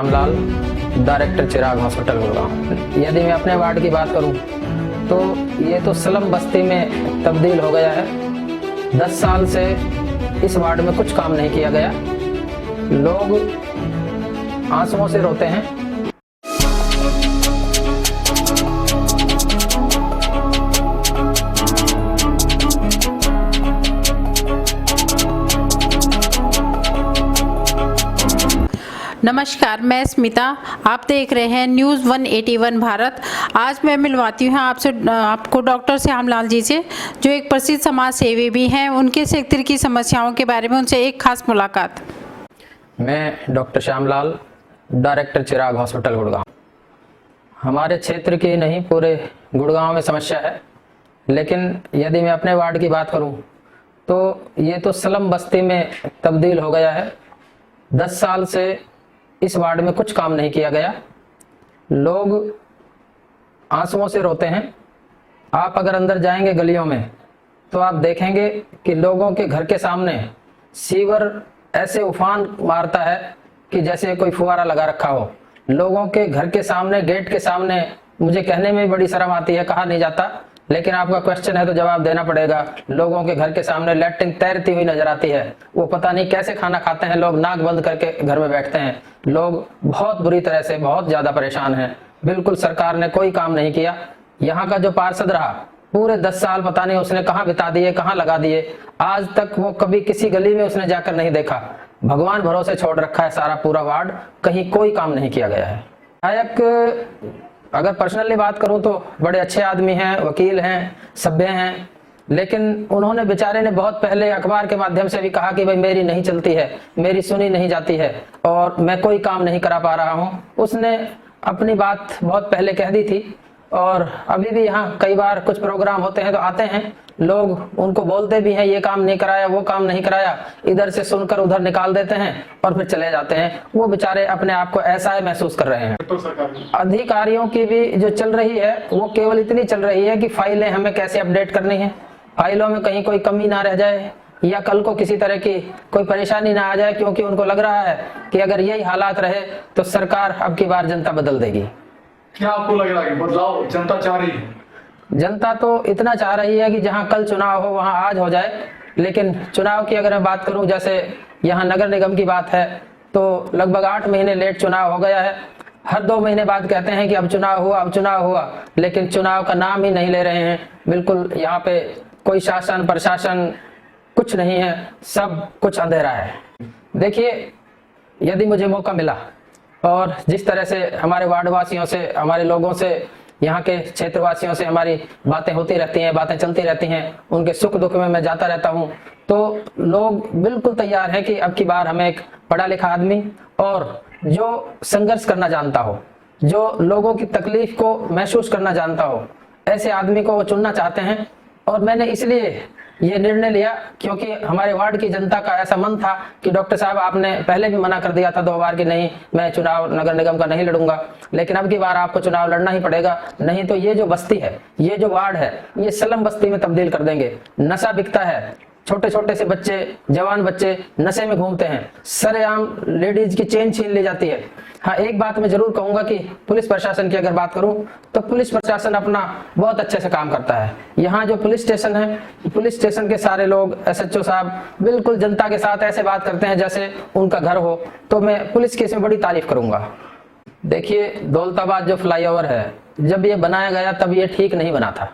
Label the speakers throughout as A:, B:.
A: Shyamlal, director चिराग hospital Gurgaon. यदि मैं अपने वार्ड की बात करूं तो ये तो स्लम बस्ती में तब्दील हो गया है। 10 साल से इस वार्ड में कुछ काम नहीं किया गया। लोग आंसुओं से रोते हैं।
B: नमस्कार, मैं स्मिता। आप देख रहे हैं न्यूज़ 181 भारत। आज मैं मिलवाती हूँ आपको डॉक्टर श्यामलाल जी से, जो एक प्रसिद्ध समाज सेवी भी हैं। उनके क्षेत्र की समस्याओं के बारे में उनसे एक खास मुलाकात।
A: मैं डॉक्टर श्यामलाल, डायरेक्टर चिराग हॉस्पिटल गुड़गांव। हमारे क्षेत्र की नहीं, पूरे गुड़गांव में समस्या है। लेकिन यदि मैं अपने वार्ड की बात करूं तो ये तो स्लम बस्ती में तब्दील हो गया है। 10 साल से इस वार्ड में कुछ काम नहीं किया गया। लोग आंसुओं से रोते हैं। आप अगर अंदर जाएंगे गलियों में तो आप देखेंगे कि लोगों के घर के सामने सीवर ऐसे उफान मारता है कि जैसे कोई फुहारा लगा रखा हो। लोगों के घर के सामने, गेट के सामने, मुझे कहने में बड़ी शर्म आती है, कहा नहीं जाता, लेकिन आपका क्वेश्चन है तो जवाब देना पड़ेगा। लोगों के घर के सामने लैट्रिन तैरती हुई नजर आती है। वो पता नहीं कैसे खाना खाते हैं लोग, नाक बंद करके घर में बैठते हैं। लोग बहुत बुरी तरह से, बहुत ज्यादा परेशान हैं। बिल्कुल सरकार ने कोई काम नहीं किया। यहाँ का जो पार्षद रहा, पूरे 10 साल पता नहीं उसने कहाँ बिता दिए, कहाँ लगा दिए। आज तक वो कभी किसी गली में उसने जाकर नहीं देखा। भगवान भरोसे छोड़ रखा है सारा पूरा वार्ड, कहीं कोई काम नहीं किया गया है। विधायक अगर पर्सनली बात करूं तो बड़े अच्छे आदमी हैं, वकील हैं, सभ्य हैं, लेकिन उन्होंने बेचारे ने बहुत पहले अखबार के माध्यम से भी कहा कि भाई मेरी नहीं चलती है, मेरी सुनी नहीं जाती है और मैं कोई काम नहीं करा पा रहा हूं। उसने अपनी बात बहुत पहले कह दी थी और अभी भी यहाँ कई बार कुछ प्रोग्राम होते हैं तो आते हैं लोग, उनको बोलते भी हैं ये काम नहीं कराया, वो काम नहीं कराया, इधर से सुनकर उधर निकाल देते हैं और फिर चले जाते हैं। वो बेचारे अपने आप को ऐसा ही महसूस कर रहे हैं। अधिकारियों की भी जो चल रही है वो केवल इतनी चल रही है कि फाइलें हमें कैसे अपडेट करनी है, फाइलों में कहीं कोई कमी ना रह जाए या कल को किसी तरह की कोई परेशानी ना आ जाए, क्योंकि उनको लग रहा है कि अगर यही हालात रहे तो सरकार अब की बार जनता बदल देगी।
C: क्या आपको लग रहा है बदलाव जनता चाह रही है?
A: जनता तो इतना चाह रही है कि जहां कल चुनाव हो वहां आज हो जाए। लेकिन चुनाव की अगर मैं बात करूं, जैसे यहाँ नगर निगम की बात है तो लगभग 8 महीने लेट चुनाव हो गया है। हर 2 महीने बाद कहते हैं कि अब चुनाव हुआ, अब चुनाव हुआ, लेकिन चुनाव का नाम ही नहीं ले रहे हैं। बिल्कुल यहाँ पे कोई शासन प्रशासन कुछ नहीं है, सब कुछ अंधेरा है। देखिए, यदि मुझे मौका मिला और जिस तरह से हमारे वार्ड वासियों से, हमारे लोगों से, यहाँ के क्षेत्रवासियों से हमारी बातें होती रहती हैं, बातें चलती रहती हैं, उनके सुख दुख में मैं जाता रहता हूँ, तो लोग बिल्कुल तैयार हैं कि अब की बार हमें एक पढ़ा लिखा आदमी और जो संघर्ष करना जानता हो, जो लोगों की तकलीफ को महसूस करना जानता हो, ऐसे आदमी को वो चुनना चाहते हैं। और मैंने इसलिए ये निर्णय लिया क्योंकि हमारे वार्ड की जनता का ऐसा मन था कि डॉक्टर साहब आपने पहले भी मना कर दिया था 2 बार कि नहीं, मैं चुनाव नगर निगम का नहीं लड़ूंगा, लेकिन अब की बार आपको चुनाव लड़ना ही पड़ेगा, नहीं तो ये जो बस्ती है, ये जो वार्ड है, ये स्लम बस्ती में तब्दील कर देंगे। नशा बिकता है, छोटे छोटे से बच्चे, जवान बच्चे नशे में घूमते हैं, सरेआम लेडीज की चेन छीन ली जाती है। हाँ, एक बात मैं जरूर कहूंगा कि पुलिस प्रशासन की अगर बात करूं तो पुलिस प्रशासन अपना बहुत अच्छे से काम करता है। यहाँ जो पुलिस स्टेशन है, पुलिस स्टेशन के सारे लोग, SHO साहब बिल्कुल जनता के साथ ऐसे बात करते हैं जैसे उनका घर हो, तो मैं पुलिस की इसमें बड़ी तारीफ करूंगा। देखिए, दौलताबाद जो फ्लाईओवर है, जब ये बनाया गया तब ये ठीक नहीं बना था।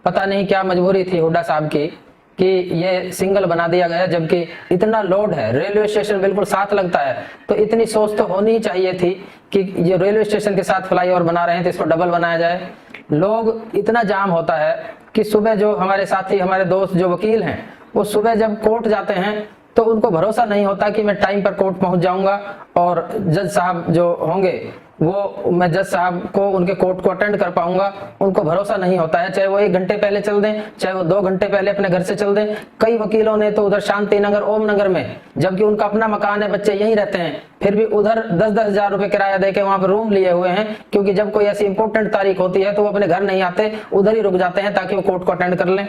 A: पता नहीं क्या मजबूरी थी हुड्डा साहब की कि ये सिंगल बना दिया गया, जबकि इतना लोड है, रेलवे स्टेशन बिल्कुल साथ लगता है, तो इतनी सोच तो होनी ही चाहिए थी कि ये रेलवे स्टेशन के साथ फ्लाईओवर बना रहे हैं तो इसको डबल बनाया जाए। लोग इतना जाम होता है कि सुबह जो हमारे साथी, हमारे दोस्त जो वकील हैं, वो सुबह जब कोर्ट जाते हैं तो उनको भरोसा नहीं होता कि मैं टाइम पर कोर्ट पहुंच जाऊंगा और जज साहब जो होंगे वो, मैं जज साहब को, उनके कोर्ट को अटेंड कर पाऊंगा, उनको भरोसा नहीं होता है। चाहे वो 1 घंटे पहले चल दें, चाहे वो 2 घंटे पहले अपने घर से चल दें। कई वकीलों ने तो उधर शांति नगर, ओम नगर में, जबकि उनका अपना मकान है, बच्चे यहीं रहते हैं, फिर भी उधर 10-10 हजार रुपए किराया देके वहां पर रूम लिए हुए हैं, क्योंकि जब कोई ऐसी इंपॉर्टेंट तारीख होती है तो वो अपने घर नहीं आते, उधर ही रुक जाते हैं ताकि वो कोर्ट को अटेंड कर लें।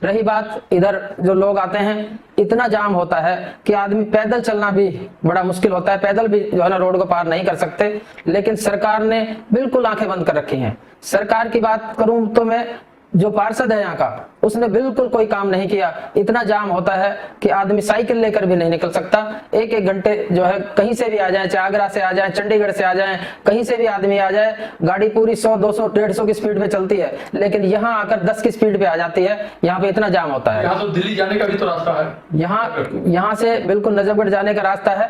A: रही बात इधर जो लोग आते हैं, इतना जाम होता है कि आदमी पैदल चलना भी बड़ा मुश्किल होता है, पैदल भी जो है ना रोड को पार नहीं कर सकते। लेकिन सरकार ने बिल्कुल आंखें बंद कर रखी हैं। सरकार की बात करूं तो मैं, जो पार्षद है यहाँ का, उसने बिल्कुल कोई काम नहीं किया। इतना जाम होता है कि आदमी साइकिल लेकर भी नहीं निकल सकता। एक एक घंटे जो है कहीं से भी आ जाए, चाहे आगरा से आ जाए, चंडीगढ़ से आ जाए, कहीं से भी आदमी आ जाए, गाड़ी पूरी 100, 200, 150 की स्पीड पे चलती है, लेकिन यहाँ आकर 10 की स्पीड पे आ जाती है। यहाँ पे इतना जाम होता है।
C: यहाँ तो दिल्ली जाने का भी तो रास्ता है।
A: यहाँ से बिल्कुल नजफगढ़ जाने का रास्ता है,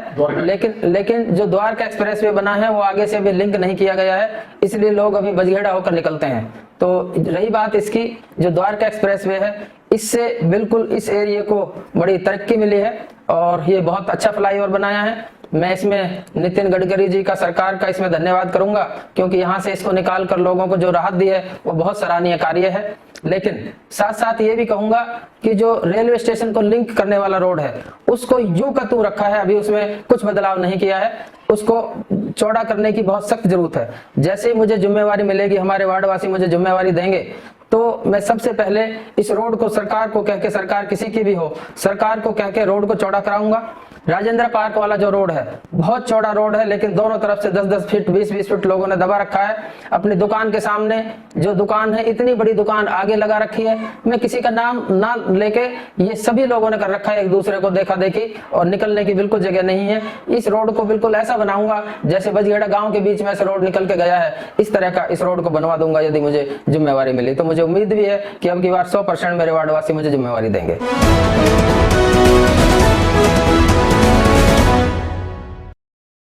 A: लेकिन जो द्वारका एक्सप्रेस वे बना है वो आगे से अभी लिंक नहीं किया गया है, इसलिए लोग अभी बजगेड़ा होकर निकलते हैं। तो रही बात इसकी, जो द्वारका एक्सप्रेस वे है, इससे बिल्कुल इस एरिया को बड़ी तरक्की मिली है और ये बहुत अच्छा फ्लाईओवर बनाया है। मैं इसमें नितिन गडकरी जी का, सरकार का इसमें धन्यवाद करूंगा, क्योंकि यहाँ से इसको निकाल कर लोगों को जो राहत दी है वो बहुत सराहनीय कार्य है। लेकिन साथ साथ ये भी कहूंगा कि जो रेलवे स्टेशन को लिंक करने वाला रोड है उसको यूं का त्यों रखा है, अभी उसमें कुछ बदलाव नहीं किया है। उसको चौड़ा करने की बहुत सख्त जरूरत है। जैसे ही मुझे जिम्मेवारी मिलेगी, हमारे वार्डवासी मुझे जिम्मेवारी देंगे, तो मैं सबसे पहले इस रोड को सरकार को कह के, सरकार किसी की भी हो, सरकार को कह के रोड को चौड़ा कराऊंगा। राजेंद्र पार्क वाला जो रोड है बहुत चौड़ा रोड है, लेकिन दोनों तरफ से 10-10 फीट, 20-20 फीट लोगों ने दबा रखा है। अपनी दुकान के सामने जो दुकान है, इतनी बड़ी दुकान आगे लगा रखी है। मैं किसी का नाम ना लेके, ये सभी लोगों ने कर रखा है, एक दूसरे को देखा देखी, और निकलने की बिल्कुल जगह नहीं है। इस रोड को बिल्कुल ऐसा बनाऊंगा जैसे बजगेड़ा गांव के बीच में से रोड निकल के गया है, इस तरह का इस रोड को बनवा दूंगा यदि मुझे जिम्मेवारी मिली। तो मुझे उम्मीद भी है कि अब की बार 100% मेरे वार्डवासी मुझे जिम्मेवारी देंगे।